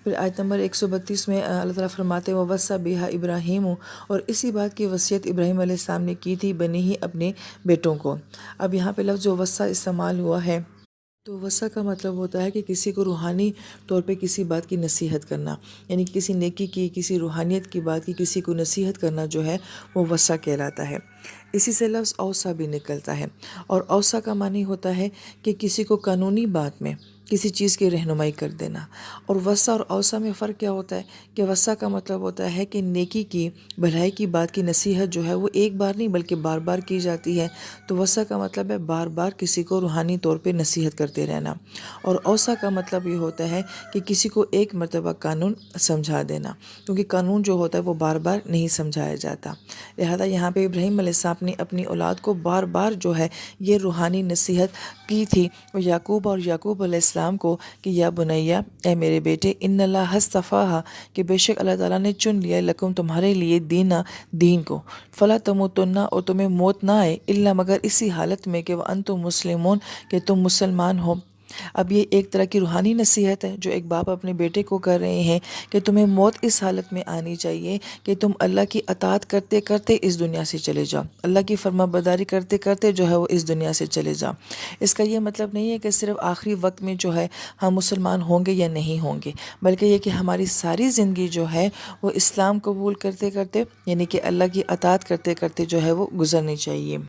پھر آیت نمبر 132 میں اللہ تعالیٰ فرماتے وَوَصَّى بِهَا ابراہیم، اور اسی بات کی وصیت ابراہیم علیہ السلام نے کی تھی بنی ہی اپنے بیٹوں کو۔ اب یہاں پہ لفظ جو وصّا استعمال ہوا ہے، تو وصّا کا مطلب ہوتا ہے کہ کسی کو روحانی طور پہ کسی بات کی نصیحت کرنا، یعنی کسی نیکی کی، کسی روحانیت کی بات کی کسی کو نصیحت کرنا جو ہے وہ وصّا کہلاتا ہے۔ اسی سے لفظ اوصا بھی نکلتا ہے، اور اوصا کا معنی ہوتا ہے کہ کسی کو قانونی بات میں کسی چیز کی رہنمائی کر دینا۔ اور وصّا اور اوصا میں فرق کیا ہوتا ہے کہ وصّا کا مطلب ہوتا ہے کہ نیکی کی، بھلائی کی بات کی نصیحت جو ہے وہ ایک بار نہیں بلکہ بار بار کی جاتی ہے، تو وصّا کا مطلب ہے بار بار کسی کو روحانی طور پہ نصیحت کرتے رہنا۔ اور اوصا کا مطلب یہ ہوتا ہے کہ کسی کو ایک مرتبہ قانون سمجھا دینا، کیونکہ قانون جو ہوتا ہے وہ بار بار نہیں سمجھایا جاتا۔ لہذا یہاں پہ ابراہیم علیہ السلام نے اپنی اولاد کو بار بار جو ہے یہ روحانی نصیحت کی تھی، اور یعقوب علیہ السلام کو کہ یا بنیا، اے میرے بیٹے، ان اللہ اصطفیٰ، کہ بے شک اللہ تعالیٰ نے چن لیا لکم تمہارے لیے دین کو، فلا تموتن، اور تمہیں موت نہ آئے، الا مگر اسی حالت میں کہ وانتم مسلمون، کہ تم مسلمان ہو۔ اب یہ ایک طرح کی روحانی نصیحت ہے جو ایک باپ اپنے بیٹے کو کر رہے ہیں کہ تمہیں موت اس حالت میں آنی چاہیے کہ تم اللہ کی اطاعت کرتے کرتے اس دنیا سے چلے جاؤ، اللہ کی فرما برداری کرتے کرتے جو ہے وہ اس دنیا سے چلے جاؤ۔ اس کا یہ مطلب نہیں ہے کہ صرف آخری وقت میں جو ہے ہم مسلمان ہوں گے یا نہیں ہوں گے، بلکہ یہ کہ ہماری ساری زندگی جو ہے وہ اسلام قبول کرتے کرتے، یعنی کہ اللہ کی اطاعت کرتے کرتے جو ہے وہ گزرنی چاہیے۔